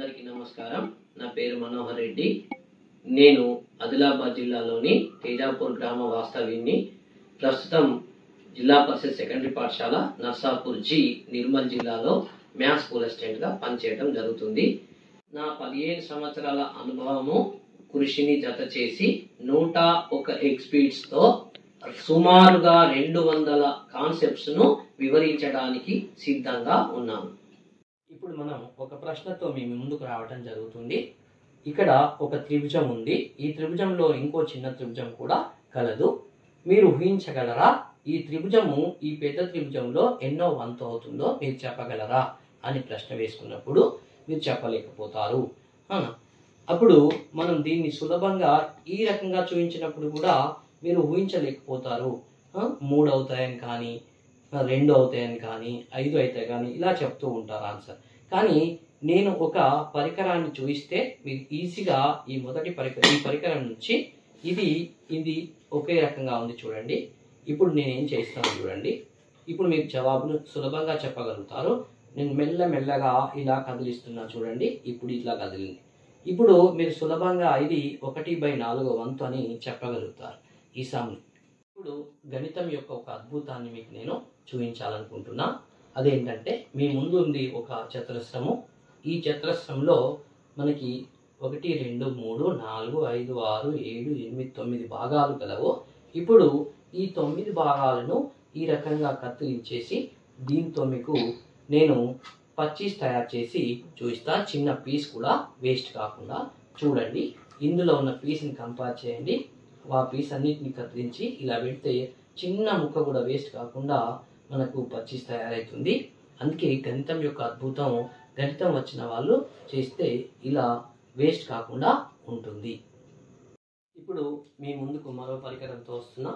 అందరికీ నమస్కారం. నా పేరు మనోహర్ రెడ్డి. నేను ఆదిలాబాద్ జిల్లాలోని తేజాపూర్ గ్రామ వాస్తవ్యుని. ప్రస్తుతం జిల్లా పరిషత్ సెకండరీ పాఠశాల నర్సాపూర్ జి నిర్మల్ జిల్లాలో మ్యాథ్స్ స్కూల్ అసిస్టెంట్గా పనిచేయడం జరుగుతుంది. నా 15 సంవత్సరాల అనుభవము కృషిని జత చేసి 101 ఎగ్జిబిట్స్తో సుమారుగా 200 కాన్సెప్ట్స్ను వివరించడానికి సిద్ధంగా ఉన్నాను. ఇప్పుడు మనం ఒక ప్రశ్నతో మీ ముందుకు రావడం జరుగుతుంది. ఇక్కడ ఒక త్రిభుజం ఉంది. ఈ త్రిభుజంలో ఇంకో చిన్న త్రిభుజం కూడా కలదు. మీరు ఊహించగలరా? ఈ త్రిభుజము ఈ పెద్ద త్రిభుజంలో ఎన్నో వంతు అవుతుందో మీరు చెప్పగలరా అని ప్రశ్న వేసుకున్నప్పుడు మీరు చెప్పలేకపోతారు. అప్పుడు మనం దీన్ని సులభంగా ఈ రకంగా చూపించినప్పుడు కూడా మీరు ఊహించలేకపోతారు. 3 అవుతాయని కానీ 2 అవుతాయని కానీ 5 అవుతాయి కానీ ఇలా చెప్తూ ఉంటారు ఆన్సర్. కానీ నేను ఒక పరికరాన్ని చూపిస్తే మీరు ఈజీగా ఈ పరికరం నుంచి ఇది ఒకే రకంగా ఉంది చూడండి. ఇప్పుడు నేనేం చేస్తాను చూడండి. ఇప్పుడు మీరు జవాబును సులభంగా చెప్పగలుగుతారు. నేను మెల్లమెల్లగా ఇలా కదిలిస్తున్నా చూడండి. ఇప్పుడు ఇట్లా కదిలింది. ఇప్పుడు మీరు సులభంగా ఇది 1/4 వంతు అని చెప్పగలుగుతారు ఈ సమ్. ఇప్పుడు గణితం యొక్క ఒక అద్భుతాన్ని మీకు నేను చూపించాలనుకుంటున్నా. అదేంటంటే మీ ముందు ఉంది ఒక చతురస్రము. ఈ చతురస్రంలో మనకి 1 2 3 4 5 6 7 8 9 భాగాలు కలవు. ఇప్పుడు ఈ 9 భాగాలను ఈ రకంగా కత్తిరించేసి దీంతో మీకు నేను పచ్చీస్ తయారు చేసి చూపిస్తా. చిన్న పీస్ కూడా వేస్ట్ కాకుండా చూడండి. ఇందులో ఉన్న పీస్ని కంపేర్ చేయండి. ఆ పీస్ అన్నిటిని కత్తిరించి ఇలా పెడితే చిన్న ముక్క కూడా వేస్ట్ కాకుండా మనకు పచ్చీస్ తయారవుతుంది. అందుకే గణితం యొక్క అద్భుతం, గణితం వచ్చిన వాళ్ళు చేస్తే ఇలా వేస్ట్ కాకుండా ఉంటుంది. ఇప్పుడు మీ ముందుకు మరో పరికరంతో వస్తున్నా.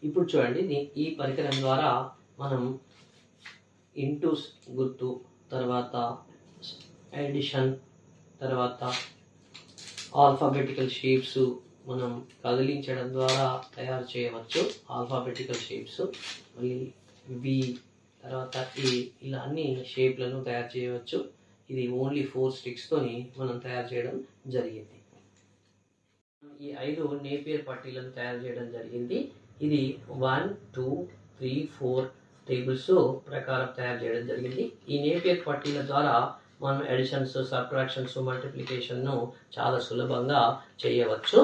ఇప్పుడు చూడండి, ఈ పరికరం ద్వారా మనం ఇంటూ గుర్తు, తర్వాత ఎడిషన్, తర్వాత ఆల్ఫాబెటికల్ షేప్స్ మనం కదిలించడం ద్వారా తయారు చేయవచ్చు. ఆల్ఫాబెటికల్ షేప్స్, మళ్ళీ వి, తర్వాత ఏ, ఇలా అన్ని షేప్లను తయారు చేయవచ్చు. ఇది ఓన్లీ 4 స్టిక్స్తోని మనం తయారు చేయడం జరిగింది. ఈ 5 నేపియర్ పట్టీలను తయారు చేయడం జరిగింది. ఇది 1 2 3 4 టేబుల్స్ ప్రకారం తయారు చేయడం జరిగింది. ఈ నేపియర్ పట్టీల ద్వారా మనం ఎడిషన్స్, సబ్ట్రాక్షన్స్, మల్టిప్లికేషన్ను చాలా సులభంగా చేయవచ్చు.